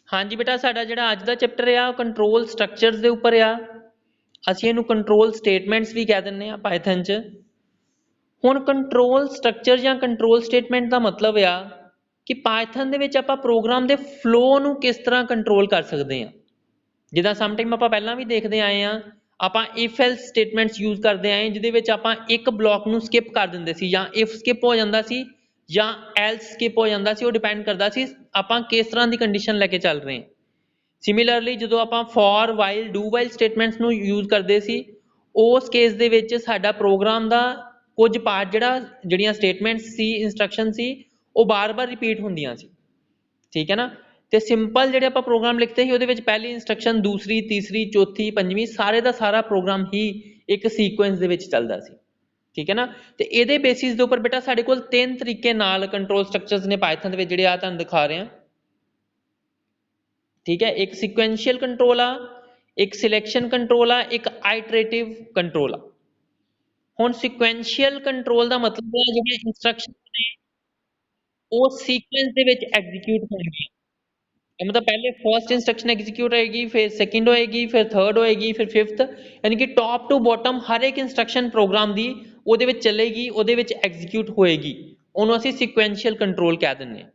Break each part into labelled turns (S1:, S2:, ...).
S1: हाँ जी बेटा, साडा जिहड़ा अज दा चैप्टर आ कंट्रोल स्ट्रक्चर्स दे उपर आ। असीं इहनूं कंट्रोल स्टेटमेंट्स भी कह दिंदे आ पाइथन च। हुण कंट्रोल स्ट्रक्चर जां कंट्रोल स्टेटमेंट दा मतलब आ कि पाइथन दे विच आपां प्रोग्राम दे फ्लो नूं किस तरह कंट्रोल कर सकदे हां। जिद्दां सम टाइम आपां पहिलां भी देखदे आए हां, आपां इफ एल्स स्टेटमेंट्स यूज़ करदे आए, जिहदे विच आपां एक ब्लॉक नूं स्किप कर दिंदे सी, जां इफ स्किप हो जांदा सी जां एल्स स्किप हो जांदा सी। वो डिपेंड करदा सी आपां किस तरह दी कंडीशन लैके चल रहे हैं। सिमिलरली ਜਦੋਂ ਆਪਾਂ for while do while statements ਨੂੰ ਯੂਜ਼ ਕਰਦੇ ਸੀ, ਉਸ ਕੇਸ ਦੇ ਵਿੱਚ ਸਾਡਾ ਪ੍ਰੋਗਰਾਮ ਦਾ ਕੁਝ ਪਾਰਟ ਜਿਹੜੀਆਂ ਸਟੇਟਮੈਂਟਸ ਸੀ, ਇੰਸਟਰਕਸ਼ਨ ਸੀ, ਉਹ ਬਾਰ-ਬਾਰ ਰਿਪੀਟ ਹੁੰਦੀਆਂ ਸੀ। ਠੀਕ ਹੈ ਨਾ। ਤੇ ਸਿੰਪਲ ਜਿਹੜੇ ਆਪਾਂ ਪ੍ਰੋਗਰਾਮ ਲਿਖਦੇ ਸੀ, ਉਹਦੇ ਵਿੱਚ ਪਹਿਲੀ ਇੰਸਟਰਕਸ਼ਨ, ਦੂਸਰੀ, ਤੀਸਰੀ, ਚੌਥੀ, ਪੰਜਵੀਂ, ਸਾਰੇ ਦਾ ਸਾਰਾ ਪ੍ਰੋਗਰਾਮ ਹੀ ਇੱਕ ਸੀਕੁਐਂਸ ਦੇ ਵਿੱਚ ਚੱਲਦਾ ਸੀ। ਠੀਕ ਹੈ ਨਾ। ਤੇ ਇਹਦੇ ਬੇਸਿਸ ਦੇ ਉੱਪਰ ਬੇਟਾ ਸਾਡੇ ਕੋਲ 3 ਤਰੀਕੇ ਨਾਲ ਕੰਟਰੋਲ ਸਟਰਕਚਰਸ ਨੇ ਪਾਈਥਨ ਦੇ ਵਿੱਚ, ਜਿਹੜੇ ਆ ਤੁਹਾਨੂੰ ਦਿਖਾ ਰਹੇ ਹਾਂ। ठीक है, एक सिक्वेंशियल कंट्रोल आ, एक सिलेक्शन कंट्रोल आ, एक आइटरेटिव कंट्रोल आ। हुण सिक्वेंशियल कंट्रोल का मतलब है जिहड़ियां इंस्ट्रक्शंस ने वो सीक्वेंस दे विच एग्जीक्यूट होणगियां। मतलब पहले फर्स्ट इंस्ट्रक्शन एग्जीक्यूट होएगी, फिर सेकंड होएगी, फिर थर्ड होएगी, फिर फिफ्थ, यानी कि टॉप टू बॉटम हर एक इंस्ट्रक्शन प्रोग्राम दी ਉਹਦੇ ਵਿੱਚ ਚੱਲੇਗੀ, ਉਹਦੇ ਵਿੱਚ ਐਗਜ਼ੀਕਿਊਟ ਹੋਏਗੀ। ਉਹਨੂੰ ਅਸੀਂ ਸਿਕੁਐਂਸ਼ੀਅਲ ਕੰਟਰੋਲ ਕਹਿ ਦਿੰਦੇ ਹਾਂ।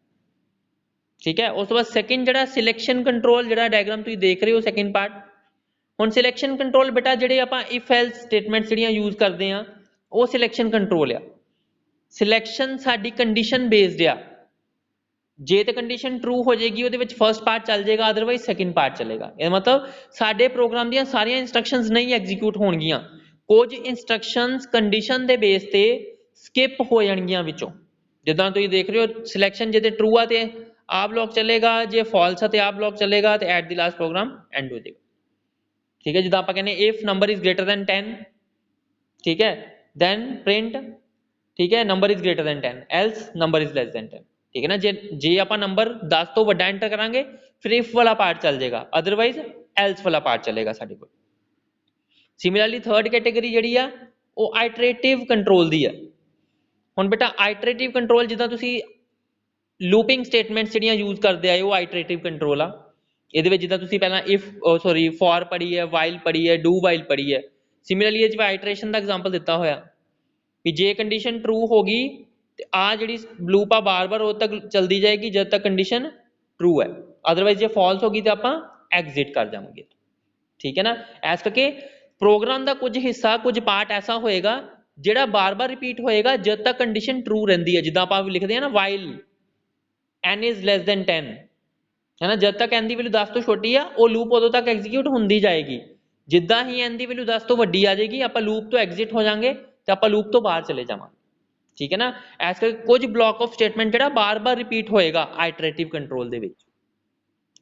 S1: ठीक है। उस तो बाद सैकेंड जो सिलेक्शन कंट्रोल, जो डायग्राम तुम देख रहे हो सैकेंड पार्ट। हुण सिलेक्शन कंट्रोल बेटा जिहड़े आपां इफ एल्स स्टेटमेंट्स जिहड़ियां यूज़ करते हैं, वो सिलेक्शन कंट्रोल आ। सिलेक्शन साडी कंडीशन बेस्ड आ। जे तो कंडीशन ट्रू हो जाएगी, वो फर्स्ट पार्ट चल जाएगा, अदरवाइज सैकेंड पार्ट चलेगा। ये मतलब साडे प्रोग्राम दी सारियां इंस्ट्रक्शंस नहीं एग्जीक्यूट होणगियां, कुछ इंस्ट्रक्शंस कंडीशन दे बेस ते स्किप हो जाणगियां विचों। जिद्दां तुसीं देख रहे हो, सिलेक्शन जे ट्रू आ ते आ ब्लॉक चलेगा, जे फॉल्स है तो आ ब्लॉक चलेगा, तो at the last program end हो जाएगा। ठीक है। जिद्दां आपां कहने if number is greater than 10, ठीक है, दैन प्रिंट, ठीक है, number is greater than 10, else number is less than 10। ठीक है ना। जे आपां नंबर 10 तो वड्डा एंटर करांगे, फिर इफ वाला पार्ट चल जाएगा, अदरवाइज एल्स वाला पार्ट चलेगा साडे कोल। सिमिलरली थर्ड कैटेगरी जिहड़ी आ, वो आइटरेटिव कंट्रोल दी है। हुण बेटा आइटरेटिव कंट्रोल जिद्दां तुसीं लूपिंग स्टेटमेंट्स जिहड़ियां यूज़ करते आए, वो आइटरेटिव कंट्रोल आ। ਇਹਦੇ ਵਿੱਚ ਜਿੱਦਾਂ ਤੁਸੀਂ ਪਹਿਲਾਂ ਇਫ ਸੌਰੀ ਫॉर ਪੜ੍ਹੀ ਹੈ, ਵਾਈਲ ਪੜ੍ਹੀ ਹੈ, ਡੂ ਵਾਈਲ ਪੜ੍ਹੀ ਹੈ। ਸਿਮਿਲਰਲੀ ਇਹ 'ਚ ਆਈਟਰੇਸ਼ਨ ਦਾ ਐਗਜ਼ਾਮਪਲ ਦਿੱਤਾ ਹੋਇਆ ਵੀ ਜੇ ਕੰਡੀਸ਼ਨ ਟਰੂ ਹੋ ਗਈ ਤੇ ਆ ਜਿਹੜੀ ਲੂਪ ਆ ਬਾਰ-ਬਾਰ ਉਦੋਂ ਤੱਕ ਚਲਦੀ ਜਾਏਗੀ ਜਦ ਤੱਕ ਕੰਡੀਸ਼ਨ ਟਰੂ ਹੈ, ਅਦਰਵਾਈਜ਼ ਜੇ ਫਾਲਸ ਹੋ ਗਈ ਤਾਂ ਆਪਾਂ ਐਗਜ਼ਿਟ ਕਰ ਜਾਵਾਂਗੇ। ਠੀਕ ਹੈ ਨਾ। ਇਸ ਕਰਕੇ ਪ੍ਰੋਗਰਾਮ ਦਾ ਕੁਝ ਹਿੱਸਾ, ਕੁਝ ਪਾਰਟ ਐਸਾ ਹੋਏਗਾ ਜਿਹੜਾ ਬਾਰ-ਬਾਰ ਰਿਪੀਟ ਹੋਏਗਾ ਜਦ ਤੱਕ ਕੰਡੀਸ਼ਨ ਟਰੂ ਰਹਿੰਦੀ ਹੈ। ਜਿੱਦਾਂ ਆਪਾਂ ਲਿਖਦੇ ਹਾਂ ਨਾ, while n is less than 10, है ना, जब तक n की वैल्यू 10 तो छोटी है, वो लूप उदों तक एग्जीक्यूट होंदी जाएगी। जिद्दां ही n की वैल्यू 10 तो वड्डी आ जाएगी, आप लूप तो एग्जिट हो जाएंगे, तो आप लूप तो बाहर चले जावांगे। ठीक है ना। इस करके कुछ ब्लॉक ऑफ स्टेटमेंट जिहड़ा बार-बार रिपीट होएगा आइटरेटिव कंट्रोल दे विच।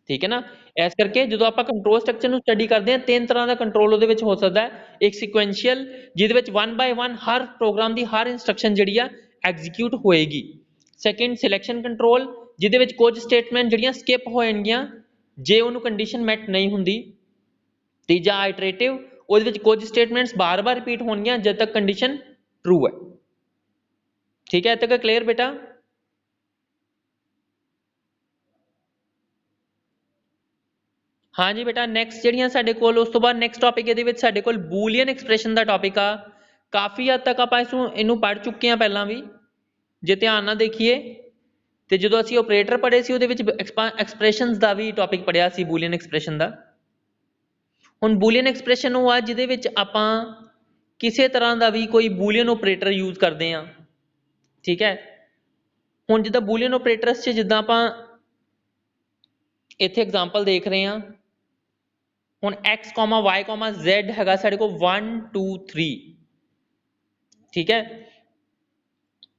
S1: ठीक है ना। इस करके जो आप कंट्रोल स्ट्रक्चर नूं स्टडी करते हैं, 3 तरह का कंट्रोल उहदे विच हो सकता है। एक सिक्वेंशियल, जिहदे विच 1 बाय 1 हर प्रोग्राम की हर इंस्ट्रक्शन जिहड़ी आ एग्जीक्यूट होएगी। सैकेंड सिलेक्शन कंट्रोल, जिहदे विच कुछ स्टेटमेंट जिहड़ियां स्किप हो जाणगियां जे उहनूं कंडीशन मैट नहीं हुंदी। तीजा आइटरेटिव, उहदे विच कुछ स्टेटमेंट्स बार-बार रिपीट होणगियां जद तक कंडीशन ट्रू है। ठीक है, इत्थे तक क्लियर बेटा। हाँ जी बेटा, नैक्सट जिहड़ियां साडे कोल उस तो बाद नैक्सट टॉपिक इहदे विच साडे कोल बूलियन एक्सप्रैशन दा टॉपिक आ। काफ़ी हद तक आपां इहनूं पढ़ चुके हैं पहलां भी, जे ध्यान नाल देखीए तो जो असी ऑपरेटर पढ़े सी, एक्सप्रैशनस का भी टॉपिक पढ़िया सी, बूलियन एक्सप्रैशन का। हुण बूलियन एक्सप्रैशन वो आ जिहदे विच आपां किसी तरह का भी कोई बूलियन ऑपरेटर यूज़ करते हैं। ठीक है। हुण जिद्दां बूलियन ऑपरेटर्स च जिद्दां आपां इत्थे एग्जाम्पल देख रहे हैं, हुण x, y, z हैगा साडे कोल 1 2 3। ठीक है।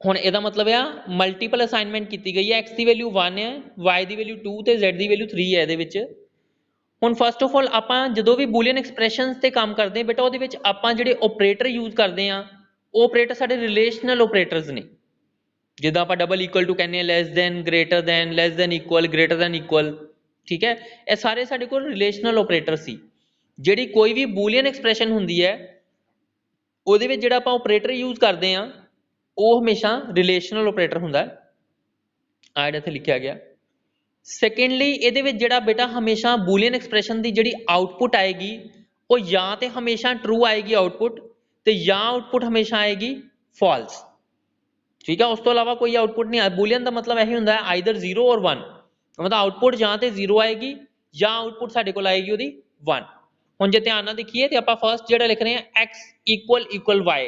S1: हुण इहदा मतलब आ मल्टीपल असाइनमेंट की गई है। x की वैल्यू 1 है, y की वैल्यू 2 ते z की वैल्यू 3 है इहदे विच। हुण फस्ट ऑफ ऑल आपां जदों भी बूलियन एक्सप्रैशनस ते काम करते हैं बेटा, उहदे विच आपां जिहड़े ऑपरेटर यूज़ करते हैं, वो ऑपरेटर साडे रिलेशनल ऑपरेटर्स ने। जिद्दां आपां डबल इक्वल टू कहने, less than, greater than, less than equal, greater than equal. ठीक है। ये सारे साडे कोल रिलेशनल ऑपरेटर सी। जिहड़ी कोई भी बूलियन एक्सप्रैशन हुंदी है, उहदे विच जिहड़ा आपां ऑपरेटर यूज़ करते हैं, वो हमेशा रिलेशनल ऑपरेटर हुंदा है। आ इत्थे लिखिया गया। ਸੈਕੰਡਲੀ ਇਹਦੇ ਵਿੱਚ ਜਿਹੜਾ ਬੇਟਾ ਹਮੇਸ਼ਾ ਬੂਲੀਅਨ ਐਕਸਪ੍ਰੈਸ਼ਨ ਦੀ ਜਿਹੜੀ ਆਊਟਪੁੱਟ ਆਏਗੀ ਉਹ ਜਾਂ ਤੇ ਹਮੇਸ਼ਾ ਟਰੂ ਆਏਗੀ ਆਊਟਪੁੱਟ ਤੇ ਜਾਂ ਆਊਟਪੁੱਟ ਹਮੇਸ਼ਾ ਆਏਗੀ ਫਾਲਸ। ਠੀਕ ਹੈ, ਉਸ ਤੋਂ ਇਲਾਵਾ ਕੋਈ ਆਊਟਪੁੱਟ ਨਹੀਂ ਆ। ਬੂਲੀਅਨ ਦਾ ਮਤਲਬ ਇਹੀ ਹੁੰਦਾ ਹੈ ਆਈਦਰ 0 ਔਰ 1, ਮਤਲਬ ਆਊਟਪੁੱਟ ਜਾਂ ਤੇ 0 ਆਏਗੀ ਜਾਂ ਆਊਟਪੁੱਟ ਸਾਡੇ ਕੋਲ ਆਏਗੀ ਉਹਦੀ 1। ਹੁਣ ਜੇ ਧਿਆਨ ਨਾਲ ਦੇਖੀਏ ਤੇ ਆਪਾਂ ਫਸਟ ਜਿਹੜਾ ਲਿਖ ਰਹੇ ਹਾਂ x equal y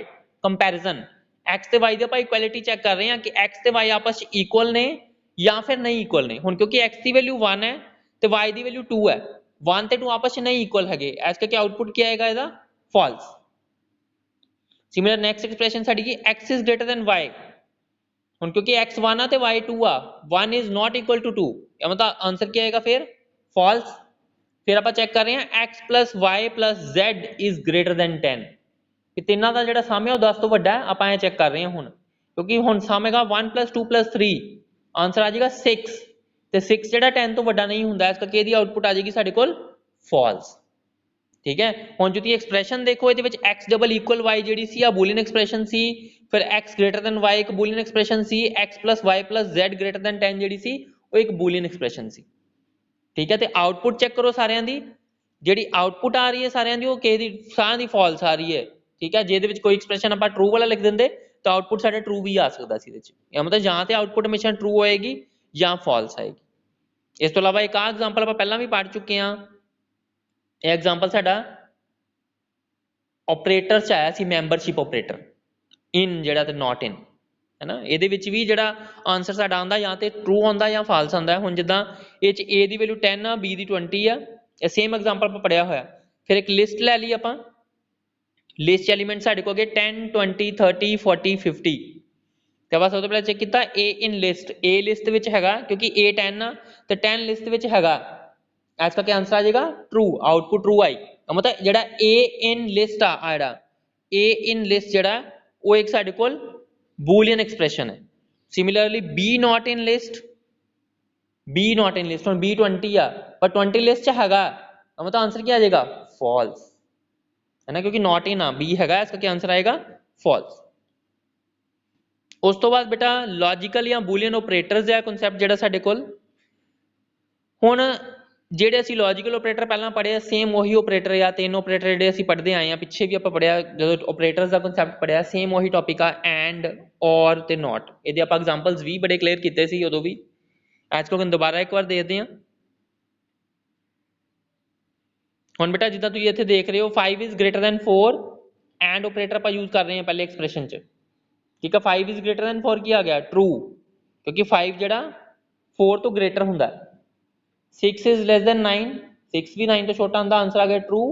S1: comparison, x ਤੇ y ਦੀ ਆਪਾਂ ਇਕੁਐਲਿਟੀ ਚੈੱਕ ਕਰ ਰਹੇ ਹਾਂ ਕਿ x ਤੇ y ਆਪਸ ਚ ਇਕੁਅਲ ਨੇ ਜਾਂ ਫਿਰ ਨਹੀਂ ਇਕੁਅਲ ਨੇ। ਹੁਣ ਕਿਉਂਕਿ x ਦੀ ਵੈਲਿਊ 1 ਹੈ ਤੇ y ਦੀ ਵੈਲਿਊ 2 ਹੈ, 1 ਤੇ 2 ਆਪਸ ਚ ਨਹੀਂ ਇਕੁਅਲ ਹੈਗੇ, ਇਸ ਕਰਕੇ ਆਊਟਪੁੱਟ ਕੀ ਆਏਗਾ ਇਹਦਾ ਫਾਲਸ। ਸਿਮਿਲਰ ਨੈਕਸਟ ਐਕਸਪ੍ਰੈਸ਼ਨ ਸਾਡੀ ਕੀ x is greater than y, ਹੁਣ ਕਿਉਂਕਿ x 1 ਆ ਤੇ y 2 ਆ, 1 is not equal to 2, ਇਹ ਮਤਲਬ ਆਨਸਰ ਕੀ ਆਏਗਾ ਫਿਰ ਫਾਲਸ। ਫਿਰ ਆਪਾਂ ਚੈੱਕ ਕਰ ਰਹੇ ਹਾਂ x plus y plus z is greater than 10, ਕਿ ਤਿੰਨਾਂ ਦਾ ਜਿਹੜਾ ਸਮ ਹੈ ਉਹ 10 ਤੋਂ ਵੱਡਾ ਹੈ। ਆਪਾਂ ਇਹ ਚੈੱਕ ਕਰ ਰਹੇ ਹਾਂ ਹੁਣ, ਕਿਉਂਕਿ ਹੁਣ ਸਮ ਹੈਗਾ 1 plus 2 plus 3, ਆਨਸਰ ਆ ਜਾਏਗਾ 6 ਤੇ 6 ਜਿਹੜਾ 10 ਤੋਂ ਵੱਡਾ ਨਹੀਂ ਹੁੰਦਾ, ਇਸ ਕਰਕੇ ਇਹਦੀ ਆਊਟਪੁੱਟ ਆ ਜਾਏਗੀ ਸਾਡੇ ਕੋਲ ਫਾਲਸ। ਠੀਕ ਹੈ, ਹੁਣ যদি ਐਕਸਪ੍ਰੈਸ਼ਨ ਦੇਖੋ ਇਹਦੇ ਵਿੱਚ x ਡਬਲ ਇਕੁਅਲ y ਜਿਹੜੀ ਸੀ ਆ ਬੂਲੀਅਨ ਐਕਸਪ੍ਰੈਸ਼ਨ ਸੀ, ਫਿਰ x ਗ੍ਰੇਟਰ ਦੈਨ y ਇੱਕ ਬੂਲੀਅਨ ਐਕਸਪ੍ਰੈਸ਼ਨ ਸੀ, x plus y plus z greater then 10 ਜਿਹੜੀ ਸੀ ਉਹ ਇੱਕ ਬੂਲੀਅਨ ਐਕਸਪ੍ਰੈਸ਼ਨ ਸੀ। ਠੀਕ ਹੈ, ਤੇ ਆਊਟਪੁੱਟ ਚੈੱਕ ਕਰੋ ਸਾਰਿਆਂ ਦੀ, ਜਿਹੜੀ ਆਊਟਪੁੱਟ ਆ ਰਹੀ ਹੈ ਸਾਰਿਆਂ ਦੀ ਉਹ ਕਿਸੇ ਦੀ ਸਾਰਿਆਂ ਦੀ ਫਾਲਸ ਆ ਰਹੀ ਹੈ। ਠੀਕ ਹੈ, ਜੇ ਇਹਦੇ ਵਿੱਚ ਕੋਈ ਐਕਸਪ੍ਰੈਸ਼ਨ ਆਪਾਂ ਟਰੂ ਵਾਲਾ ਲਿਖ ਦਿੰਦੇ ਤਾਂ ਆਊਟਪੁੱਟ ਸਾਡਾ ਟਰੂ ਵੀ ਆ ਸਕਦਾ ਸੀ ਇਹਦੇ ਵਿੱਚ, ਇਹ ਮਤਲਬ ਜਾਂ ਤੇ ਆਊਟਪੁੱਟ ਹਮੇਸ਼ਾ ਟਰੂ ਹੋਏਗੀ ਜਾਂ ਫਾਲਸ ਆਏਗੀ। ਇਸ ਤੋਂ ਇਲਾਵਾ ਇੱਕ ਆਹ ਐਗਜ਼ਾਮਪਲ ਆਪਾਂ ਪਹਿਲਾਂ ਵੀ ਪੜ੍ਹ ਚੁੱਕੇ ਹਾਂ, ਇਹ ਐਗਜ਼ਾਮਪਲ ਸਾਡਾ ਆਪਰੇਟਰ ਚ ਆਇਆ ਸੀ, ਮੈਂਬਰਸ਼ਿਪ ਆਪਰੇਟਰ ਇਨ ਜਿਹੜਾ ਤੇ ਨਾਟ ਇਨ ਹੈ ਨਾ, ਇਹਦੇ ਵਿੱਚ ਵੀ ਜਿਹੜਾ ਆਨਸਰ ਸਾਡਾ ਆਉਂਦਾ ਜਾਂ ਤੇ ਟਰੂ ਆਉਂਦਾ ਜਾਂ ਫਾਲਸ ਆਉਂਦਾ। ਹੁਣ ਜਿੱਦਾਂ ਇਹ ਚ a ਦੀ ਵੈਲਿਊ 10 ਆ, b ਦੀ 20 ਆ, ਇਹ ਸੇਮ ਐਗਜ਼ਾਮਪਲ ਆਪਾਂ ਪੜਿਆ ਹੋਇਆ। ਫਿਰ ਇੱਕ ਲਿਸਟ ਲੈ ਲਈ ਆਪਾਂ, ਲਿਸਟ ਐਲੀਮੈਂਟ ਸਾਡੇ ਕੋਲ ਅੱਗੇ 10 20 30 40 50 ਤੇ ਆਪਾਂ ਸਭ ਤੋਂ ਪਹਿਲਾਂ ਚੈੱਕ ਕੀਤਾ a in list, a list ਵਿੱਚ ਹੈਗਾ ਕਿਉਂਕਿ a 10 ਆ ਤੇ 10 ਲਿਸਟ ਵਿੱਚ ਹੈਗਾ, ਇਸ ਕਰਕੇ ਆਨਸਰ ਆ ਜਾਏਗਾ ਟਰੂ, ਆਊਟਪੁੱਟ ਟਰੂ ਆਈ। ਮਤਲਬ ਜਿਹੜਾ a ਇਨ ਲਿਸਟ ਆ ਜਿਹੜਾ a ਇਨ ਲਿਸਟ ਜਿਹੜਾ ਉਹ ਇੱਕ ਸਾਡੇ ਕੋਲ ਬੂਲੀਅਨ ਐਕਸਪ੍ਰੈਸ਼ਨ ਹੈ। Similarly b not in list, b not in list, ਹੁਣ b 20 ਆ ਪਰ 20 ਲਿਸਟ ਚ ਹੈਗਾ, ਮਤਲਬ ਆਨਸਰ ਕੀ ਆ ਜਾਏਗਾ ਫਾਲਸ ਹੈ ਨਾ, ਕਿਉਂਕਿ not in ਆ b ਹੈਗਾ, ਇਸ ਕਰਕੇ ਆਨਸਰ ਆਏਗਾ ਫਾਲਸ। ਉਸ ਤੋਂ ਬਾਅਦ ਬੇਟਾ ਲੌਜੀਕਲ ਜਾਂ ਬੂਲੀਅਨ ਆਪਰੇਟਰਸ ਦਾ ਕਨਸੈਪਟ ਜਿਹੜਾ ਸਾਡੇ ਕੋਲ, ਹੁਣ ਜਿਹੜੇ ਅਸੀਂ ਲੌਜੀਕਲ ਆਪਰੇਟਰ ਪਹਿਲਾਂ ਪੜ੍ਹੇ ਸੇਮ ਉਹੀ ਆਪਰੇਟਰ ਜਾਂ ਤਿੰਨ ਆਪਰੇਟਰ ਜਿਹੜੇ ਅਸੀਂ ਪੜ੍ਹਦੇ ਆਏ ਆ, ਪਿੱਛੇ ਵੀ ਆਪਾਂ ਪੜ੍ਹਿਆ ਜਦੋਂ ਆਪਰੇਟਰਸ ਦਾ ਕਨਸੈਪਟ ਪੜ੍ਹਿਆ, ਸੇਮ ਉਹੀ ਟੌਪਿਕ ਆ ਐਂਡ ਔਰ ਤੇ ਨੋਟ। ਇਹਦੇ ਆਪਾਂ ਐਗਜ਼ਾਮਪਲਸ ਵੀ ਬੜੇ ਕਲੀਅਰ ਕੀਤੇ ਸੀ ਉਦੋਂ ਵੀ, ਅੱਜ ਕੋਲ ਦੁਬਾਰਾ ਇੱਕ ਵਾਰ ਦੇਖਦੇ ਹਾਂ। ਹੁਣ ਬੇਟਾ ਜਿੱਦਾਂ ਤੁਸੀਂ ਇੱਥੇ ਦੇਖ ਰਹੇ ਹੋ 5 is greater than 4, and operator ਆਪਾਂ ਯੂਜ਼ ਕਰ ਰਹੇ ਹਾਂ ਪਹਿਲੇ ਐਕਸਪ੍ਰੈਸ਼ਨ ਚ। ਠੀਕ ਆ, 5 is greater than 4 ਕੀ ਆ ਗਿਆ ਟਰੂ, ਕਿਉਂਕਿ 5 ਜਿਹੜਾ 4 ਤੋਂ ਗ੍ਰੇਟਰ ਹੁੰਦਾ। 6 is less than 9, 6 ਵੀ 9 ਤੋਂ ਛੋਟਾ ਹੁੰਦਾ, ਆਨਸਰ ਆ ਗਿਆ ਟਰੂ,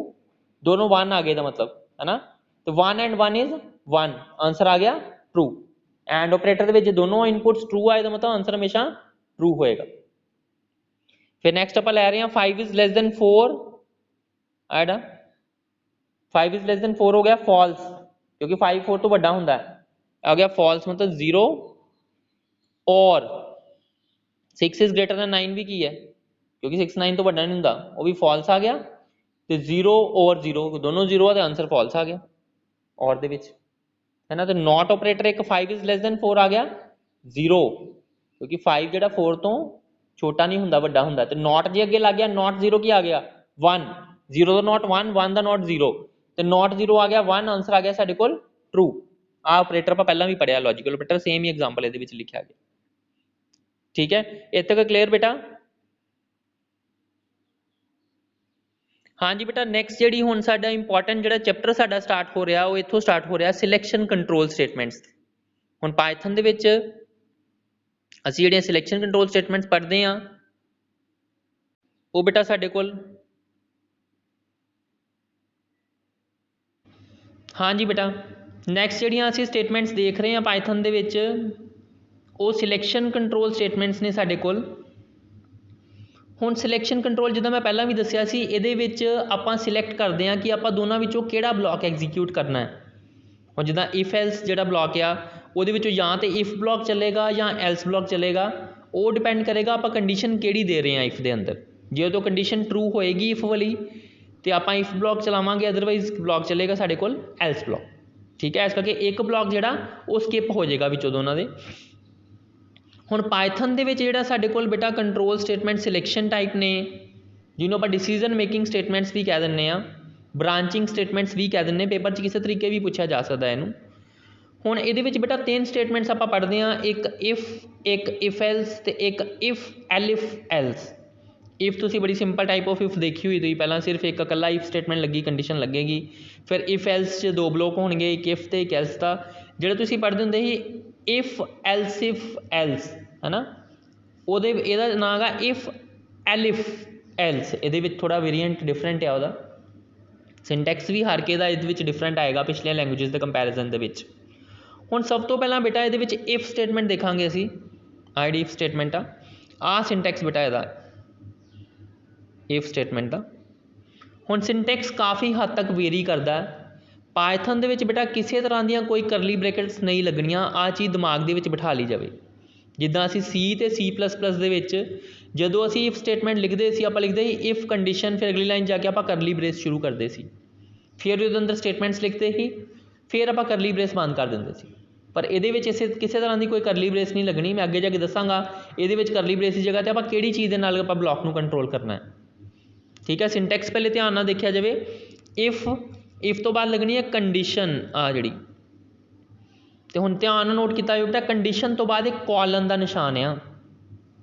S1: ਦੋਨੋਂ 1 ਆ ਗਏ ਦਾ ਮਤਲਬ ਹੈ ਨਾ, ਤੇ 1 and 1 is 1, ਆਨਸਰ ਆ ਗਿਆ ਟਰੂ। ਐਂਡ ਆਪਰੇਟਰ ਦੇ ਵਿੱਚ ਦੋਨੋਂ ਇਨਪੁਟਸ ਟਰੂ ਆਏ ਦਾ ਮਤਲਬ ਆਨਸਰ ਹਮੇਸ਼ਾ ਟਰੂ ਹੋਏਗਾ। ਫਿਰ ਨੈਕਸਟ ਆਪਾਂ ਲੈ ਰਹੇ ਹਾਂ 5 is less than 4, and 5 is less than 4 ਹੋ ਗਿਆ ਫਾਲਸ, ਕਿਉਂਕਿ 5 4 ਤੋਂ ਵੱਡਾ ਹੁੰਦਾ ਹੈ, ਆ ਗਿਆ ਫਾਲਸ ਮਤਲਬ 0। ਔਰ 6 is greater than 9 ਵੀ ਕੀ ਹੈ, ਕਿਉਂਕਿ 6 9 ਤੋਂ ਵੱਡਾ ਨਹੀਂ ਹੁੰਦਾ, ਉਹ ਵੀ ਫਾਲਸ ਆ ਗਿਆ। ਤੇ 0 ਔਰ 0 ਦੋਨੋਂ 0 ਆ ਤੇ ਆਨਸਰ ਫਾਲਸ ਆ ਗਿਆ ਔਰ ਦੇ ਵਿੱਚ ਹੈ ਨਾ। ਤੇ ਨੋਟ ਆਪਰੇਟਰ ਇੱਕ 5 is less than 4 ਆ ਗਿਆ 0, ਕਿਉਂਕਿ 5 ਜਿਹੜਾ 4 ਤੋਂ ਛੋਟਾ ਨਹੀਂ ਹੁੰਦਾ ਵੱਡਾ ਹੁੰਦਾ, ਤੇ ਨੋਟ ਜੇ ਅੱਗੇ ਲੱਗ ਗਿਆ ਨੋਟ 0 ਕੀ ਆ ਗਿਆ 1, 0 ਦਾ ਨੋਟ 1, 1 ਦਾ ਨੋਟ 0, ਤੇ ਨੋਟ 0 ਆ ਗਿਆ 1, ਆਨਸਰ ਆ ਗਿਆ ਸਾਡੇ ਕੋਲ ਟਰੂ। ਆ ਆਪਰੇਟਰ ਆਪਾਂ ਪਹਿਲਾਂ ਵੀ ਪੜਿਆ ਲੌਜੀਕਲ ਆਪਰੇਟਰ, ਸੇਮ ਹੀ ਐਗਜ਼ਾਮਪਲ ਇਹਦੇ ਵਿੱਚ ਲਿਖਿਆ ਗਿਆ। ਠੀਕ ਹੈ, ਇੱਥੇ ਤੱਕ ਕਲੀਅਰ ਬੇਟਾ? ਹਾਂਜੀ ਬੇਟਾ, ਨੈਕਸਟ ਜਿਹੜੀ ਹੁਣ ਸਾਡਾ ਇੰਪੋਰਟੈਂਟ ਜਿਹੜਾ ਚੈਪਟਰ ਸਾਡਾ ਸਟਾਰਟ ਹੋ ਰਿਹਾ ਉਹ ਇੱਥੋਂ ਸਟਾਰਟ ਹੋ ਰਿਹਾ ਸਿਲੈਕਸ਼ਨ ਕੰਟਰੋਲ ਸਟੇਟਮੈਂਟਸ। ਹੁਣ ਪਾਈਥਨ ਦੇ ਵਿੱਚ ਅਸੀਂ ਜਿਹੜੀਆਂ ਸਿਲੈਕਸ਼ਨ ਕੰਟਰੋਲ ਸਟੇਟਮੈਂਟਸ ਪੜ੍ਹਦੇ ਹਾਂ ਉਹ ਬੇਟਾ ਸਾਡੇ ਕੋਲ, ਹਾਂਜੀ ਬੇਟਾ ਨੈਕਸਟ ਜਿਹੜੀਆਂ ਅਸੀਂ ਸਟੇਟਮੈਂਟਸ ਦੇਖ ਰਹੇ ਹਾਂ ਪਾਈਥਨ ਦੇ ਵਿੱਚ ਉਹ ਸਿਲੈਕਸ਼ਨ ਕੰਟਰੋਲ ਸਟੇਟਮੈਂਟਸ ਨੇ ਸਾਡੇ ਕੋਲ। ਹੁਣ ਸਿਲੈਕਸ਼ਨ ਕੰਟਰੋਲ ਜਿੱਦਾਂ ਮੈਂ ਪਹਿਲਾਂ ਵੀ ਦੱਸਿਆ ਸੀ, ਇਹਦੇ ਵਿੱਚ ਆਪਾਂ ਸਿਲੈਕਟ ਕਰਦੇ ਹਾਂ ਕਿ ਆਪਾਂ ਦੋਨਾਂ ਵਿੱਚੋਂ ਕਿਹੜਾ ਬਲੋਕ ਐਗਜ਼ੀਕਿਊਟ ਕਰਨਾ ਹੈ। ਹੁਣ ਜਿੱਦਾਂ ਇਫ ਐਲਸ ਜਿਹੜਾ ਬਲੋਕ ਆ ਉਹਦੇ ਵਿੱਚੋਂ ਜਾਂ ਤੇ ਇਫ ਬਲੋਕ ਚੱਲੇਗਾ ਜਾਂ ਐਲਸ ਬਲੋਕ ਚੱਲੇਗਾ, ਉਹ ਡਿਪੈਂਡ ਕਰੇਗਾ ਆਪਾਂ ਕੰਡੀਸ਼ਨ ਕਿਹੜੀ ਦੇ ਰਹੇ ਹਾਂ ਇਫ ਦੇ ਅੰਦਰ। ਜੇ ਉਦੋਂ ਕੰਡੀਸ਼ਨ ਟਰੂ ਹੋਏਗੀ ਇਫ ਵਾਲੀ ਤੇ ਆਪਾਂ ਇਫ ਬਲੋਕ ਚਲਾਵਾਂਗੇ, ਅਦਰਵਾਈਜ਼ ਬਲੋਕ ਚੱਲੇਗਾ ਸਾਡੇ ਕੋਲ ਐਲਸ ਬਲੋਕ। ਠੀਕ ਹੈ, ਇਸ ਕਰਕੇ ਇੱਕ ਬਲੋਕ ਜਿਹੜਾ ਉਹ ਸਕਿਪ ਹੋ ਜਾਏਗਾ ਵਿੱਚੋਂ ਦੋਨਾਂ ਦੇ। ਹੁਣ ਪਾਈਥਨ ਦੇ ਵਿੱਚ ਜਿਹੜਾ ਸਾਡੇ ਕੋਲ ਬੇਟਾ ਕੰਟਰੋਲ ਸਟੇਟਮੈਂਟ ਸਿਲੈਕਸ਼ਨ ਟਾਈਪ ਨੇ, ਜਿਹਨੂੰ ਆਪਾਂ ਡਿਸੀਜ਼ਨ ਮੇਕਿੰਗ ਸਟੇਟਮੈਂਟਸ ਵੀ ਕਹਿ ਦਿੰਦੇ ਹਾਂ, ਬ੍ਰਾਂਚਿੰਗ ਸਟੇਟਮੈਂਟਸ ਵੀ ਕਹਿ ਦਿੰਦੇ, ਪੇਪਰ 'ਚ ਕਿਸੇ ਤਰੀਕੇ ਵੀ ਪੁੱਛਿਆ ਜਾ ਸਕਦਾ ਇਹਨੂੰ। ਹੁਣ ਇਹਦੇ ਵਿੱਚ ਬੇਟਾ 3 ਸਟੇਟਮੈਂਟਸ ਆਪਾਂ ਪੜ੍ਹਦੇ ਹਾਂ, ਇੱਕ ਇਫ ਐਲਸ ਤੇ ਇੱਕ ਇਫ ਐਲਸ। ਇਫ ਤੁਸੀਂ ਬੜੀ ਸਿੰਪਲ ਟਾਈਪ ਆਫ ਇਫ ਦੇਖੀ ਹੋਈ ਤੁਸੀਂ ਪਹਿਲਾਂ, ਸਿਰਫ ਇੱਕ ਇਕੱਲਾ ਇਫ ਸਟੇਟਮੈਂਟ ਲੱਗੀ, ਕੰਡੀਸ਼ਨ ਲੱਗੇਗੀ। ਫਿਰ ਇਫ ਐਲਸ 'ਚ 2 ਬਲੋਕ ਹੋਣਗੇ, ਇੱਕ ਇਫ ਤੇ ਇੱਕ ਐਲਸ ਦਾ। ਜਿਹੜਾ ਤੁਸੀਂ ਪੜ੍ਹਦੇ ਹੁੰਦੇ ਸੀ ਇਫ ਐਲਸ ਹੈ ਨਾ, ਇਹਦਾ ਨਾਂ ਹੈਗਾ ਇਫ ਐਲਸ। ਇਹਦੇ ਵਿੱਚ ਥੋੜ੍ਹਾ ਵੇਰੀਐਂਟ ਡਿਫਰੈਂਟ ਆ, ਉਹਦਾ ਸਿੰਟੈਕਸ ਵੀ ਹਰ ਕੇ ਦਾ ਇਹਦੇ ਵਿੱਚ ਡਿਫਰੈਂਟ ਆਏਗਾ ਪਿਛਲੀਆਂ ਲੈਂਗੁਏਜਿਸ ਦੇ ਕੰਪੈਰੀਜ਼ਨ ਦੇ ਵਿੱਚ। ਹੁਣ ਸਭ ਤੋਂ ਪਹਿਲਾਂ ਬੇਟਾ ਇਹਦੇ ਵਿੱਚ ਇਫ ਸਟੇਟਮੈਂਟ ਦੇਖਾਂਗੇ ਅਸੀਂ, ਆਈਡੀ ਇਫ ਸਟੇਟਮੈਂਟ ਆ ਸਿੰਟੈਕਸ ਬੇਟਾ ਇਹਦਾ ਇਫ ਸਟੇਟਮੈਂਟ ਦਾ। ਹੁਣ ਸਿੰਟੈਕਸ ਕਾਫੀ ਹੱਦ ਤੱਕ ਵੇਰੀ ਕਰਦਾ। ਪਾਈਥਨ ਦੇ ਵਿੱਚ ਬੇਟਾ ਕਿਸੇ ਤਰ੍ਹਾਂ ਦੀਆਂ ਕੋਈ ਕਰਲੀ ਬ੍ਰੈਕਟਸ ਨਹੀਂ ਲੱਗਣੀਆਂ, ਆਹ ਚੀਜ਼ ਦਿਮਾਗ ਦੇ ਵਿੱਚ ਬਿਠਾ ਲਈ ਜਾਵੇ। ਜਿੱਦਾਂ ਅਸੀਂ ਸੀ ਤੇ C++ ਦੇ ਵਿੱਚ ਜਦੋਂ ਅਸੀਂ ਇਫ ਸਟੇਟਮੈਂਟ ਲਿਖਦੇ ਸੀ, ਆਪਾਂ ਲਿਖਦੇ ਸੀ ਇਫ ਕੰਡੀਸ਼ਨ, ਫਿਰ ਅਗਲੀ ਲਾਈਨ ਜਾ ਕੇ ਆਪਾਂ ਕਰਲੀ ਬ੍ਰੇਸ ਸ਼ੁਰੂ ਕਰਦੇ ਸੀ, ਫਿਰ ਉਹਦੇ ਅੰਦਰ ਸਟੇਟਮੈਂਟਸ ਲਿਖਦੇ ਸੀ, ਫਿਰ ਆਪਾਂ ਕਰਲੀ ਬ੍ਰੇਸ ਬੰਦ ਕਰ ਦਿੰਦੇ ਸੀ। ਪਰ ਇਹਦੇ ਵਿੱਚ ਕਿਸੇ ਤਰ੍ਹਾਂ ਦੀ ਕੋਈ ਕਰਲੀ ਬ੍ਰੇਸ ਨਹੀਂ ਲੱਗਣੀ। ਮੈਂ ਅੱਗੇ ਜਾ ਕੇ ਦੱਸਾਂਗਾ ਇਹਦੇ ਵਿੱਚ ਕਰਲੀ ਬ੍ਰੇਸ ਦੀ ਜਗ੍ਹਾ 'ਤੇ ਆਪਾਂ ਕਿਹੜੀ ਚੀਜ਼ ਦੇ ਨਾਲ ਆਪਾਂ ਬਲੋਕ ਨੂੰ ਕੰਟਰੋਲ ਕਰਨਾ ਹੈ। ਠੀਕ ਹੈ, ਸਿੰਟੈਕਸ ਪਹਿਲੇ ਧਿਆਨ ਨਾਲ ਦੇਖਿਆ ਜਾਵੇ। ਇਫ ਤੋਂ ਬਾਅਦ ਲੱਗਣੀ ਹੈ ਕੰਡੀਸ਼ਨ ਆ ਜਿਹੜੀ, ਤੇ ਹੁਣ ਧਿਆਨ ਨਾਲ ਨੋਟ ਕੀਤਾ ਜਾਵੇ ਬੇਟਾ ਕੰਡੀਸ਼ਨ ਤੋਂ ਬਾਅਦ ਇੱਕ ਕੋਲਨ ਦਾ ਨਿਸ਼ਾਨ ਆ।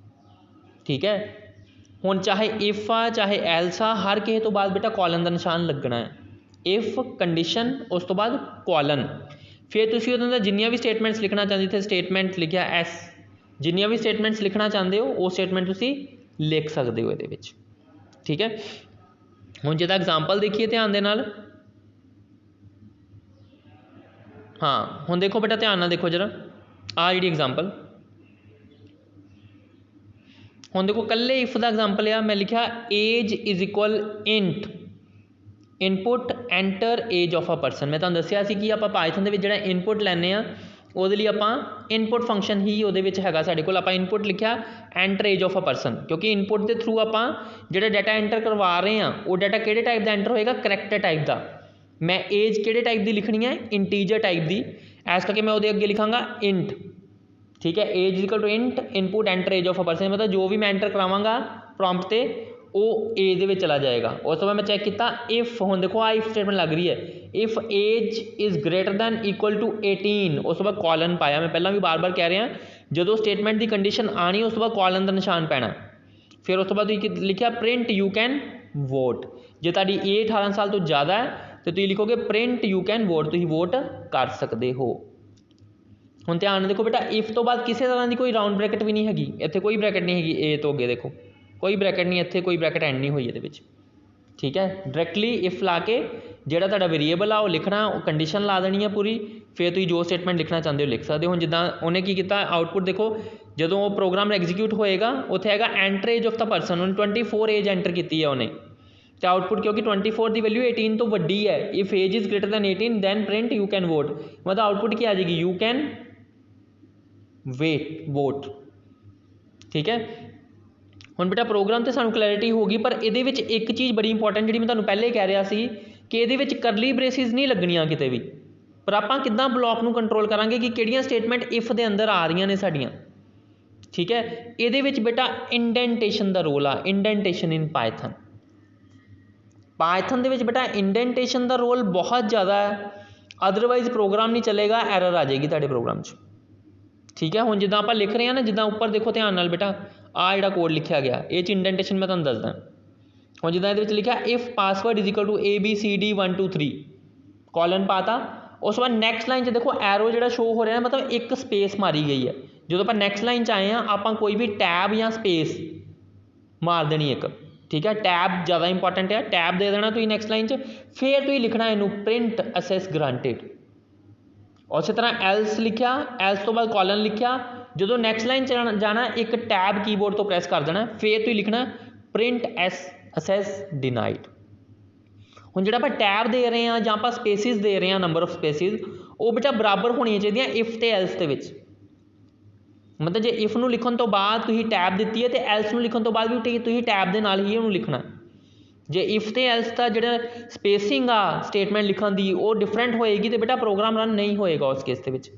S1: ਠੀਕ ਹੈ, ਹੁਣ ਚਾਹੇ ਇਫ ਆ ਚਾਹੇ ਐਲਸ ਆ, ਹਰ ਕਿਸੇ ਤੋਂ ਬਾਅਦ ਬੇਟਾ ਕੋਲਨ ਦਾ ਨਿਸ਼ਾਨ ਲੱਗਣਾ ਹੈ। ਇਫ ਕੰਡੀਸ਼ਨ, ਉਸ ਤੋਂ ਬਾਅਦ ਕੋਲਨ। ਫਿਰ ਤੁਸੀਂ ਉਹਦੇ ਅੰਦਰ ਜਿੰਨੀਆਂ ਵੀ ਸਟੇਟਮੈਂਟਸ ਲਿਖਣਾ ਚਾਹੁੰਦੇ, ਇੱਥੇ ਸਟੇਟਮੈਂਟ ਲਿਖਿਆ ਐਸ, ਜਿੰਨੀਆਂ ਵੀ ਸਟੇਟਮੈਂਟਸ ਲਿਖਣਾ ਚਾਹੁੰਦੇ ਹੋ ਉਹ ਸਟੇਟਮੈਂਟ ਤੁਸੀਂ ਲਿਖ ਸਕਦੇ ਹੋ ਇਹਦੇ ਵਿੱਚ। ਠੀਕ ਹੈ, ਹੁਣ ਜਿਹਦਾ ਐਗਜ਼ਾਮਪਲ ਦੇਖੀਏ ਧਿਆਨ ਦੇ ਨਾਲ। ਹਾਂ, ਹੁਣ ਦੇਖੋ ਬੇਟਾ ਧਿਆਨ ਨਾਲ ਦੇਖੋ ਜਰਾ, ਆਹ ਜਿਹੜੀ ਐਗਜ਼ਾਮਪਲ, ਹੁਣ ਦੇਖੋ ਇਕੱਲੇ ਇਫ ਦਾ ਐਗਜ਼ਾਮਪਲ ਆ। ਮੈਂ ਲਿਖਿਆ age is equal int input enter age of a person. ਮੈਂ ਤੁਹਾਨੂੰ ਦੱਸਿਆ ਸੀ ਕਿ ਆਪਾਂ ਪਾਈਥਨ ਦੇ ਵਿੱਚ ਜਿਹੜਾ ਇਨਪੁਟ ਲੈਂਦੇ ਹਾਂ ਉਹਦੇ ਲਈ ਆਪਾਂ ਇਨਪੁਟ ਫੰਕਸ਼ਨ ਹੀ ਉਹਦੇ ਵਿੱਚ ਹੈਗਾ ਸਾਡੇ ਕੋਲ। ਆਪਾਂ ਇਨਪੁਟ ਲਿਖਿਆ enter age of a person, ਕਿਉਂਕਿ ਇਨਪੁਟ ਦੇ ਥਰੂ ਆਪਾਂ ਜਿਹੜਾ ਡਾਟਾ ਐਂਟਰ ਕਰਵਾ ਰਹੇ ਹਾਂ ਉਹ ਡਾਟਾ ਕਿਹੜੇ ਟਾਈਪ ਦਾ ਐਂਟਰ ਹੋਏਗਾ, ਕਰੈਕਟਰ ਟਾਈਪ ਦਾ। ਮੈਂ ਏਜ ਕਿਹੜੇ ਟਾਈਪ ਦੀ ਲਿਖਣੀ ਹੈ, ਇੰਟੀਜਰ ਟਾਈਪ ਦੀ, ਐਸ ਕਰਕੇ ਮੈਂ ਉਹਦੇ ਅੱਗੇ ਲਿਖਾਂਗਾ ਇੰਟ। ਠੀਕ ਹੈ, age equal to int input enter age of a person, ਮਤਲਬ ਜੋ ਵੀ ਮੈਂ ਐਂਟਰ ਕਰਾਵਾਂਗਾ ਪ੍ਰੋਂਪਟ 'ਤੇ ਉਹ ਏਜ ਦੇ ਵਿੱਚ ਚਲਾ ਜਾਏਗਾ। ਉਸ ਤੋਂ ਬਾਅਦ ਮੈਂ ਚੈੱਕ ਕੀਤਾ ਇਫ, ਹੁਣ ਦੇਖੋ ਆਹ ਇਫ ਸਟੇਟਮੈਂਟ ਲੱਗ ਰਹੀ ਹੈ, if age is greater than equal to 18, ਉਸ ਤੋਂ ਬਾਅਦ ਕੋਲਨ ਪਾਇਆ। ਮੈਂ ਪਹਿਲਾਂ ਵੀ ਬਾਰ-ਬਾਰ ਕਹਿ ਰਿਹਾ, ਜਦੋਂ ਸਟੇਟਮੈਂਟ ਦੀ ਕੰਡੀਸ਼ਨ ਆਣੀ ਉਸ ਤੋਂ ਬਾਅਦ ਕੋਲਨ ਦਾ ਨਿਸ਼ਾਨ ਪੈਣਾ। ਫਿਰ ਉਸ ਤੋਂ ਬਾਅਦ ਤੁਸੀਂ ਲਿਖਿਆ ਪ੍ਰਿੰਟ ਯੂ ਕੈਨ ਵੋਟ। ਜੇ ਤੁਹਾਡੀ ਏਜ 18 ਸਾਲ ਤੋਂ ਜ਼ਿਆਦਾ ਹੈ ਤਾਂ ਤੁਸੀਂ ਲਿਖੋਗੇ ਪ੍ਰਿੰਟ ਯੂ ਕੈਨ ਵੋਟ, ਤੁਸੀਂ ਵੋਟ ਕਰ ਸਕਦੇ ਹੋ। ਹੁਣ ਧਿਆਨ ਨਾਲ ਦੇਖੋ ਬੇਟਾ, ਇਫ ਤੋਂ ਬਾਅਦ ਕਿਸੇ ਤਰ੍ਹਾਂ ਦੀ ਕੋਈ ਰਾਊਂਡ ਬ੍ਰੈਕਟ ਵੀ ਨਹੀਂ ਹੈਗੀ, ਇੱਥੇ ਕੋਈ ਬ੍ਰੈਕਟ ਨਹੀਂ ਹੈਗੀ ਏ ਤੋਂ ਅੱਗੇ, ਦੇਖੋ ਕੋਈ ਬ੍ਰੈਕਟ ਨਹੀਂ, ਇੱਥੇ ਕੋਈ ਬ੍ਰੈਕਟ ਐਂਡ ਨਹੀਂ ਹੋਈ ਇਹਦੇ ਵਿੱਚ। ਠੀਕ ਹੈ, ਡਾਇਰੈਕਟਲੀ ਇਫ ਲਾ ਕੇ ਜਿਹੜਾ ਤੁਹਾਡਾ ਵੇਰੀਏਬਲ ਆ ਉਹ ਲਿਖਣਾ, ਉਹ ਕੰਡੀਸ਼ਨ ਲਾ ਦੇਣੀ ਆ ਪੂਰੀ, ਫਿਰ ਤੁਸੀਂ ਜੋ ਸਟੇਟਮੈਂਟ ਲਿਖਣਾ ਚਾਹੁੰਦੇ ਹੋ ਲਿਖ ਸਕਦੇ ਹੋ। ਹੁਣ ਜਿੱਦਾਂ ਉਹਨੇ ਕੀ ਕੀਤਾ, ਆਊਟਪੁੱਟ ਦੇਖੋ, ਜਦੋਂ ਉਹ ਪ੍ਰੋਗਰਾਮ ਐਗਜ਼ੀਕਿਊਟ ਹੋਏਗਾ ਉੱਥੇ ਹੈਗਾ enter age of the person, ਉਹਨੇ 24 ਏਜ ਐਂਟਰ ਕੀਤੀ ਹੈ ਉਹਨੇ, ਅਤੇ ਆਊਟਪੁੱਟ ਕਿਉਂਕਿ 24 ਦੀ ਵੈਲਿਊ 18 ਤੋਂ ਵੱਡੀ ਹੈ, if age is greater than 18 then print you can vote, ਮਤਲਬ ਆਊਟਪੁੱਟ ਕੀ ਆ ਜਾਏਗੀ, ਯੂ ਕੈਨ ਵੋਟ। ਠੀਕ ਹੈ, ਹੁਣ ਬੇਟਾ ਪ੍ਰੋਗਰਾਮ ਤੇ ਸਾਨੂੰ ਕਲੈਰਿਟੀ ਹੋ ਗਈ, ਪਰ ਇਹਦੇ ਵਿੱਚ ਇੱਕ ਚੀਜ਼ ਬੜੀ ਇੰਪੋਰਟੈਂਟ ਜਿਹੜੀ ਮੈਂ ਤੁਹਾਨੂੰ ਪਹਿਲੇ ਹੀ ਕਹਿ ਰਿਹਾ ਸੀ ਕਿ ਇਹਦੇ ਵਿੱਚ ਕਰਲੀ ਬ੍ਰੇਸਿਸ ਨਹੀਂ ਲੱਗਣੀਆਂ ਕਿਤੇ ਵੀ। ਪਰ ਆਪਾਂ ਕਿੱਦਾਂ ਬਲੋਕ ਨੂੰ ਕੰਟਰੋਲ ਕਰਾਂਗੇ ਕਿ ਕਿਹੜੀਆਂ ਸਟੇਟਮੈਂਟ ਇਫ ਦੇ ਅੰਦਰ ਆ ਰਹੀਆਂ ਨੇ ਸਾਡੀਆਂ। ਠੀਕ ਹੈ, ਇਹਦੇ ਵਿੱਚ ਬੇਟਾ ਇੰਡੈਂਟੇਸ਼ਨ ਦਾ ਰੋਲ ਆ, ਇੰਡੈਂਟੇਸ਼ਨ ਇਨ ਪਾਈਥਨ ਦੇ ਵਿੱਚ ਬੇਟਾ ਇੰਡੈਂਟੇਸ਼ਨ ਦਾ ਰੋਲ ਬਹੁਤ ਜ਼ਿਆਦਾ ਹੈ, ਅਦਰਵਾਈਜ਼ ਪ੍ਰੋਗਰਾਮ ਨਹੀਂ ਚੱਲੇਗਾ, ਐਰਰ ਆ ਜਾਏਗੀ ਤੁਹਾਡੇ ਪ੍ਰੋਗਰਾਮ 'ਚ। ਠੀਕ ਹੈ, ਹੁਣ ਜਿੱਦਾਂ ਆਪਾਂ ਲਿਖ ਰਹੇ ਹਾਂ ਨਾ, ਜਿੱਦਾਂ ਉੱਪਰ ਦੇਖੋ ਧਿਆਨ ਨਾਲ ਬੇਟਾ, ਆਹ ਜਿਹੜਾ ਕੋਡ ਲਿਖਿਆ ਗਿਆ ਇਹ 'ਚ ਇੰਡੈਂਟੇਸ਼ਨ ਮੈਂ ਤੁਹਾਨੂੰ ਦੱਸਦਾ। ਹੁਣ ਜਿੱਦਾਂ ਇਹਦੇ ਵਿੱਚ ਲਿਖਿਆ if password is equal to ABCD 1 2 3, colon ਪਾਤਾ, ਉਸ ਤੋਂ ਬਾਅਦ ਨੈਕਸਟ ਲਾਈਨ 'ਚ ਦੇਖੋ ਐਰੋ ਜਿਹੜਾ ਸ਼ੋ ਹੋ ਰਿਹਾ, ਮਤਲਬ ਇੱਕ ਸਪੇਸ ਮਾਰੀ ਗਈ ਹੈ। ਜਦੋਂ ਆਪਾਂ ਨੈਕਸਟ ਲਾਈਨ 'ਚ ਆਏ ਹਾਂ, ਆਪਾਂ ਕੋਈ ਵੀ ਟੈਬ ਜਾਂ ਸਪੇਸ ਮਾਰ ਦੇਣੀ ਇੱਕ। ਠੀਕ ਹੈ, ਟੈਬ ਜ਼ਿਆਦਾ ਇੰਪੋਰਟੈਂਟ ਹੈ, ਟੈਬ ਦੇ ਦੇਣਾ ਤੁਸੀਂ ਨੈਕਸਟ ਲਾਈਨ 'ਚ, ਫਿਰ ਤੁਸੀਂ ਲਿਖਣਾ ਇਹਨੂੰ ਪ੍ਰਿੰਟ ਅਸੈਸ ਗਰਾਂਟਿਡ। ਉਸੇ ਤਰ੍ਹਾਂ ਐਲਸ ਲਿਖਿਆ, ਐਲਸ ਤੋਂ ਬਾਅਦ ਕੋਲਨ ਲਿਖਿਆ, ਜਦੋਂ ਨੈਕਸਟ ਲਾਈਨ 'ਚ ਜਾਣਾ ਇੱਕ ਟੈਬ ਕੀਬੋਰਡ ਤੋਂ ਪ੍ਰੈਸ ਕਰ ਦੇਣਾ, ਫਿਰ ਤੁਸੀਂ ਲਿਖਣਾ ਪ੍ਰਿੰਟ ਅਸੈਸ ਡਿਨਾਈਡ। ਹੁਣ ਜਿਹੜਾ ਆਪਾਂ ਟੈਬ ਦੇ ਰਹੇ ਹਾਂ ਜਾਂ ਆਪਾਂ ਸਪੇਸਿਸ ਦੇ ਰਹੇ ਹਾਂ, ਨੰਬਰ ਆਫ ਸਪੇਸਿਸ, ਉਹ ਬੇਟਾ ਬਰਾਬਰ ਹੋਣੀਆਂ ਚਾਹੀਦੀਆਂ ਇਫ ਤੇ ਐਲਸ ਦੇ ਵਿੱਚ। ਮਤਲਬ ਜੇ ਇਫ ਨੂੰ ਲਿਖਣ ਤੋਂ ਬਾਅਦ ਤੁਸੀਂ ਟੈਬ ਦਿੱਤੀ ਹੈ, ਅਤੇ ਐਲਸ ਨੂੰ ਲਿਖਣ ਤੋਂ ਬਾਅਦ ਵੀ ਤੁਸੀਂ ਟੈਬ ਦੇ ਨਾਲ ਹੀ ਉਹਨੂੰ ਲਿਖਣਾ। ਜੇ ਇਫ ਤੇ ਐਲਸ ਦਾ ਜਿਹੜਾ ਸਪੇਸਿੰਗ ਆ ਸਟੇਟਮੈਂਟ ਲਿਖਣ ਦੀ ਉਹ ਡਿਫਰੈਂਟ ਹੋਏਗੀ, ਤਾਂ ਬੇਟਾ ਪ੍ਰੋਗਰਾਮ ਰਨ ਨਹੀਂ ਹੋਏਗਾ ਉਸ ਕੇਸ ਦੇ ਵਿੱਚ।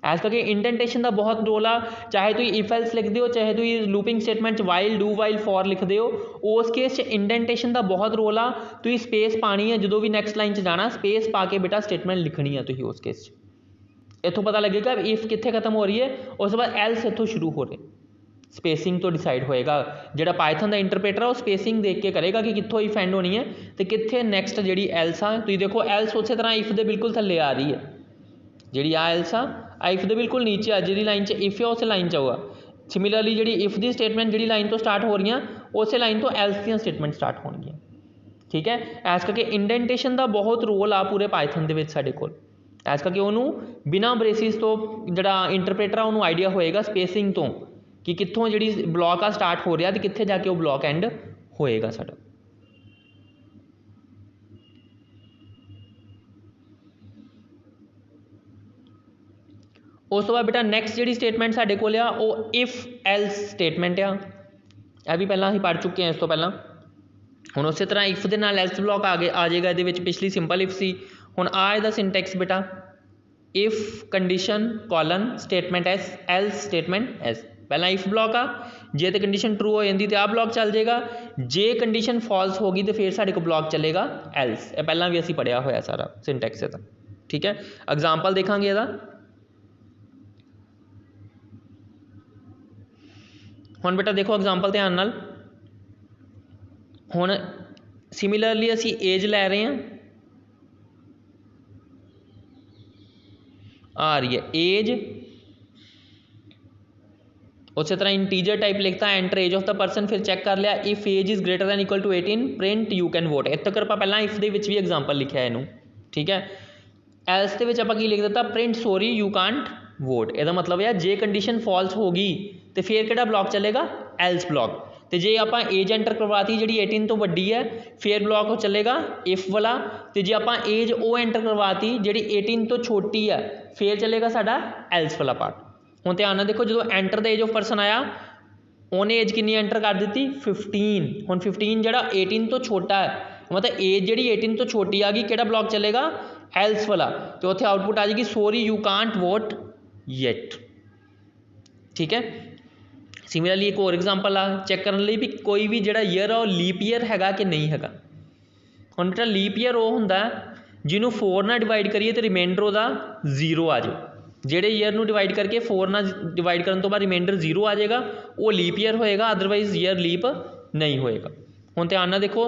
S1: ਐਸ ਕਰਕੇ ਇੰਡੈਂਟੇਸ਼ਨ ਦਾ ਬਹੁਤ ਰੋਲ ਆ। ਚਾਹੇ ਤੁਸੀਂ ਇਫ ਐਲਸ ਲਿਖਦੇ ਹੋ, ਚਾਹੇ ਤੁਸੀਂ ਲੂਪਿੰਗ ਸਟੇਟਮੈਂਟ 'ਚ ਵਾਈਲ, ਡੂ ਵਾਈਲ, ਫॉर ਲਿਖਦੇ ਹੋ, ਉਸ ਕੇਸ 'ਚ ਇੰਡੈਂਟੇਸ਼ਨ ਦਾ ਬਹੁਤ ਰੋਲ ਆ। ਤੁਸੀਂ ਸਪੇਸ ਪਾਣੀ ਹੈ ਜਦੋਂ ਵੀ ਨੈਕਸਟ ਲਾਈਨ 'ਚ ਜਾਣਾ, ਸਪੇਸ ਪਾ ਕੇ ਬੇਟਾ ਸਟੇਟਮੈਂਟ ਲਿਖਣੀ ਆ ਤੁਸੀਂ ਉਸ ਕੇਸ 'ਚ। ਇੱਥੋਂ ਪਤਾ ਲੱਗੇਗਾ ਇਫ ਕਿੱਥੇ ਖਤਮ ਹੋ ਰਹੀ ਹੈ, ਉਸ ਤੋਂ ਬਾਅਦ ਐਲਸ ਇੱਥੋਂ ਸ਼ੁਰੂ ਹੋ ਰਿਹਾ। ਸਪੇਸਿੰਗ ਤੋਂ ਡਿਸਾਈਡ ਹੋਏਗਾ। ਜਿਹੜਾ ਪਾਈਥਨ ਦਾ ਇੰਟਰਪ੍ਰੇਟਰ ਆ ਉਹ ਸਪੇਸਿੰਗ ਦੇਖ ਕੇ ਕਰੇਗਾ ਕਿ ਕਿੱਥੋਂ ਇਫ ਐਂਡ ਹੋਣੀ ਹੈ ਅਤੇ ਕਿੱਥੇ ਨੈਕਸਟ ਜਿਹੜੀ ਐਲਸ ਆ। ਤੁਸੀਂ ਦੇਖੋ ਐਲਸ ਉਸੇ ਤਰ੍ਹਾਂ ਇਫ ਦੇ ਬਿਲਕੁਲ ਥੱਲੇ ਆ ਰਹੀ ਹੈ, ਜਿਹੜੀ ਆ ਐਲਸ ਆ ਇਫ ਦੇ ਬਿਲਕੁਲ ਨੀਚੇ ਆ, ਜਿਹੜੀ ਲਾਈਨ 'ਚ ਇਫ ਆ ਉਸੇ ਲਾਈਨ 'ਚ ਆਊਗਾ। ਸਿਮਿਲਰਲੀ ਜਿਹੜੀ ਇਫ ਦੀ ਸਟੇਟਮੈਂਟ ਜਿਹੜੀ ਲਾਈਨ ਤੋਂ ਸਟਾਰਟ ਹੋ ਰਹੀਆਂ, ਉਸੇ ਲਾਈਨ ਤੋਂ ਐਲਸ ਦੀਆਂ ਸਟੇਟਮੈਂਟ ਸਟਾਰਟ ਹੋਣਗੀਆਂ। ਠੀਕ ਹੈ, ਐਸ ਕਰਕੇ ਇੰਡੈਂਟੇਸ਼ਨ ਦਾ ਬਹੁਤ ਰੋਲ ਆ ਪੂਰੇ ਪਾਈਥਨ ਦੇ ਵਿੱਚ ਸਾਡੇ ਕੋਲ। ਐਸ ਕਰਕੇ ਉਹਨੂੰ ਬਿਨਾਂ ਬ੍ਰੇਸਿਸ ਤੋਂ ਜਿਹੜਾ ਇੰਟਰਪ੍ਰੇਟਰ ਆ ਉਹਨੂੰ ਆਈਡੀਆ ਹੋਏਗਾ ਸਪੇਸਿੰਗ ਤੋਂ ਕਿ ਕਿੱਥੋਂ ਜਿਹੜੀ ਬਲੋਕ ਆ ਸਟਾਰਟ ਹੋ ਰਿਹਾ ਅਤੇ ਕਿੱਥੇ ਜਾ ਕੇ ਉਹ ਬਲੋਕ ਐਂਡ ਹੋਏਗਾ ਸਾਡਾ। ਉਸ ਤੋਂ ਬਾਅਦ ਬੇਟਾ ਨੈਕਸਟ ਜਿਹੜੀ ਸਟੇਟਮੈਂਟ ਸਾਡੇ ਕੋਲ ਆ ਉਹ ਇਫ ਐਲਸ ਸਟੇਟਮੈਂਟ ਆ। ਇਹ ਵੀ ਪਹਿਲਾਂ ਅਸੀਂ ਪੜ੍ਹ ਚੁੱਕੇ ਹਾਂ ਇਸ ਤੋਂ ਪਹਿਲਾਂ। ਹੁਣ ਉਸੇ ਤਰ੍ਹਾਂ ਇਫ ਦੇ ਨਾਲ ਐਲਸ ਬਲੋਕ ਆ ਜਾਏਗਾ ਇਹਦੇ ਵਿੱਚ। ਪਿਛਲੀ ਸਿੰਪਲ ਇਫ ਸੀ, ਹੁਣ ਆ ਇਹਦਾ ਸਿੰਟੈਕਸ ਬੇਟਾ if condition colon statement S, else statement S. ਪਹਿਲਾਂ ਇਫ ਬਲੋਕ ਆ, ਜੇ ਤਾਂ ਕੰਡੀਸ਼ਨ ਟਰੂ ਹੋ ਜਾਂਦੀ ਤਾਂ ਆਹ ਬਲੋਕ ਚੱਲ ਜਾਏਗਾ, ਜੇ ਕੰਡੀਸ਼ਨ ਫਾਲਸ ਹੋ ਗਈ ਤਾਂ ਫਿਰ ਸਾਡੇ ਕੋਲ ਬਲੋਕ ਚੱਲੇਗਾ ਐਲਸ। ਇਹ ਪਹਿਲਾਂ ਵੀ ਅਸੀਂ ਪੜ੍ਹਿਆ ਹੋਇਆ ਸਾਰਾ ਸਿੰਟੈਕਸ ਇਹਦਾ। ਠੀਕ ਹੈ, ਐਗਜ਼ਾਮਪਲ ਦੇਖਾਂਗੇ ਇਹਦਾ। ਹੁਣ ਬੇਟਾ ਦੇਖੋ ਐਗਜ਼ਾਮਪਲ ਧਿਆਨ ਨਾਲ। ਹੁਣ ਸਿਮਿਲਰਲੀ ਅਸੀਂ ਏਜ ਲੈ ਰਹੇ ਹਾਂ, ਆ ਰਹੀ ਹੈ ਏਜ। ਉਸੇ ਤਰ੍ਹਾਂ ਇੰਟੀਜਰ ਟਾਈਪ ਲਿਖਤਾ enter age of the person, ਫਿਰ ਚੈੱਕ ਕਰ ਲਿਆ if age is greater than equal to 18 print you can vote. ਇੱਥੇ ਤੱਕ ਆਪਾਂ ਪਹਿਲਾਂ ਇਫ ਦੇ ਵਿੱਚ ਵੀ ਐਗਜ਼ਾਮਪਲ ਲਿਖਿਆ ਇਹਨੂੰ। ਠੀਕ ਹੈ, ਐਲਸ ਦੇ ਵਿੱਚ ਆਪਾਂ ਕੀ ਲਿਖ ਦਿੱਤਾ print sorry you Kant vote. ਇਹਦਾ ਮਤਲਬ ਹੈ ਜੇ ਕੰਡੀਸ਼ਨ ਫਾਲਸ ਹੋ ਗਈ ਤੇ ਫਿਰ ਕਿਹੜਾ ਬਲੋਕ ਚੱਲੇਗਾ ਐਲਸ ਬਲੋਕ। ਤੇ ਜੇ ਆਪਾਂ ਏਜ ਐਂਟਰ ਕਰਵਾਤੀ ਜਿਹੜੀ 18 ਤੋਂ ਵੱਡੀ ਹੈ ਫਿਰ ਬਲੋਕ ਚੱਲੇਗਾ ਇਫ ਵਾਲਾ। ਤੇ ਜੇ ਆਪਾਂ ਏਜ ਉਹ ਐਂਟਰ ਕਰਵਾਤੀ ਜਿਹੜੀ 18 ਤੋਂ ਛੋਟੀ ਹੈ ਫਿਰ ਚੱਲੇਗਾ ਸਾਡਾ ਐਲਸ ਵਾਲਾ ਪਾਰਟ। ਹੁਣ ਧਿਆਨ ਨਾਲ ਦੇਖੋ, ਜਦੋਂ enter the age of person ਆਇਆ ਉਹਨੇ ਏਜ ਕਿੰਨੀ ਐਂਟਰ ਕਰ ਦਿੱਤੀ 15। ਹੁਣ 15 ਜਿਹੜਾ 18 ਤੋਂ ਛੋਟਾ ਹੈ, ਮਤਲਬ ਏਜ ਜਿਹੜੀ 18 ਤੋਂ ਛੋਟੀ ਆ ਗਈ, ਕਿਹੜਾ ਬਲੋਕ ਚੱਲੇਗਾ ਐਲਸ ਵਾਲਾ। ਤੇ ਉੱਥੇ ਆਊਟਪੁੱਟ ਆ ਜਾਏਗੀ sorry you Kant vote yet. ਠੀਕ ਹੈ, ਸਿਮਿਲਰਲੀ ਇੱਕ ਹੋਰ ਐਗਜ਼ਾਮਪਲ ਆ ਚੈੱਕ ਕਰਨ ਲਈ ਵੀ ਕੋਈ ਵੀ ਜਿਹੜਾ ਈਅਰ ਆ ਉਹ ਲੀਪ ਈਅਰ ਹੈਗਾ ਕਿ ਨਹੀਂ ਹੈਗਾ। ਹੁਣ ਬੇਟਾ ਲੀਪ ਈਅਰ ਉਹ ਹੁੰਦਾ ਜਿਹਨੂੰ 4 ਨਾਲ ਡਿਵਾਈਡ ਕਰੀਏ ਤੇ ਰਿਮਾਈਂਡਰ ਉਹਦਾ 0 ਆ ਜਾਏ। ਜਿਹੜੇ ਈਅਰ ਨੂੰ ਡਿਵਾਈਡ ਕਰਕੇ 4 ਨਾਲ ਡਿਵਾਈਡ ਕਰਨ ਤੋਂ ਬਾਅਦ ਰਿਮਾਈਂਡਰ 0 ਆ ਜਾਏਗਾ ਉਹ ਲੀਪ ਈਅਰ ਹੋਏਗਾ, ਅਦਰਵਾਈਜ਼ ਈਅਰ ਲੀਪ ਨਹੀਂ ਹੋਏਗਾ। ਹੁਣ ਧਿਆਨ ਨਾਲ ਦੇਖੋ,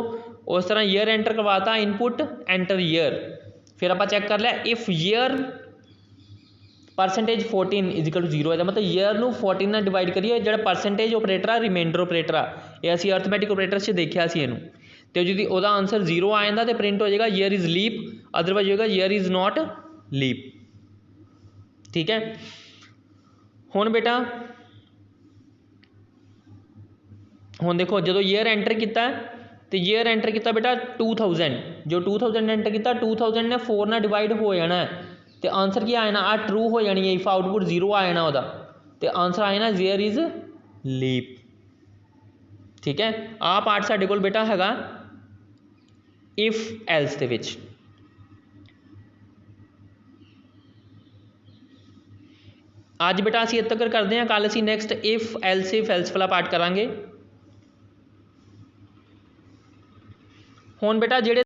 S1: ਉਸ ਤਰ੍ਹਾਂ ਈਅਰ ਐਂਟਰ ਕਰਵਾਤਾ ਇਨਪੁਟ ਐਂਟਰ ਈਅਰ, ਫਿਰ ਆਪਾਂ ਚੈੱਕ ਕਰ ਲਿਆ if year percentage 14 is equal to 0 ਇਹਦਾ ਮਤਲਬ ਈਅਰ ਨੂੰ 14 ਨਾਲ ਡਿਵਾਈਡ ਕਰੀਏ। ਜਿਹੜਾ ਪਰਸੈਂਟੇਜ ਓਪਰੇਟਰ ਆ ਰਿਮਾਈਂਡਰ ਓਪਰੇਟਰ ਆ, ਇਹ ਅਸੀਂ ਅਰਥਮੈਟਿਕ ਓਪਰੇਟਰ 'ਚ ਦੇਖਿਆ ਸੀ ਇਹਨੂੰ। ਤੇ যদি ਉਹਦਾ ਆਨਸਰ 0 ਆ ਜਾਂਦਾ ਤੇ ਪ੍ਰਿੰਟ ਹੋ ਜਾਏਗਾ ਈਅਰ ਇਜ਼ ਲੀਪ, ਅਦਰਵਾਈਜ਼ ਹੋਏਗਾ ਈਅਰ ਇਜ਼ ਨੋਟ ਲੀਪ। ਠੀਕ ਹੈ, ਹੁਣ ਬੇਟਾ ਹੁਣ ਦੇਖੋ ਜਦੋਂ ਈਅਰ ਐਂਟਰ ਕੀਤਾ ਤੇ ਈਅਰ ਐਂਟਰ ਕੀਤਾ ਬੇਟਾ 2000, ਜੋ 2000 ਐਂਟਰ ਕੀਤਾ 2000 ਨੇ 4 ਨਾਲ ਡਿਵਾਈਡ ਹੋ ਜਾਣਾ ਤੇ ਆਨਸਰ ਕੀ ਆ ਜਾਣਾ ਆ ਟਰੂ ਹੋ ਜਾਣੀ ਹੈ। ਇਫ ਆਊਟਪੁੱਟ 0 ਆ ਜਾਣਾ ਉਹਦਾ ਤੇ ਆਨਸਰ ਆ ਜਾਣਾ ਈਅਰ ਇਜ਼ ਲੀਪ। ਠੀਕ ਹੈ, ਆਹ ਪਾਰਟ ਸਾਡੇ ਕੋਲ ਬੇਟਾ ਹੈਗਾ ਇਫ ਐਲਸ ਦੇ ਵਿੱਚ। ਅੱਜ ਬੇਟਾ ਅਸੀਂ ਇੱਥੇ ਤੱਕ ਕਰਦੇ ਹਾਂ, ਕੱਲ ਅਸੀਂ ਨੈਕਸਟ ਇਫ ਐਲਸ ਵਾਲਾ ਪਾਰਟ ਕਰਾਂਗੇ। ਹੁਣ ਬੇਟਾ ਜਿਹੜੇ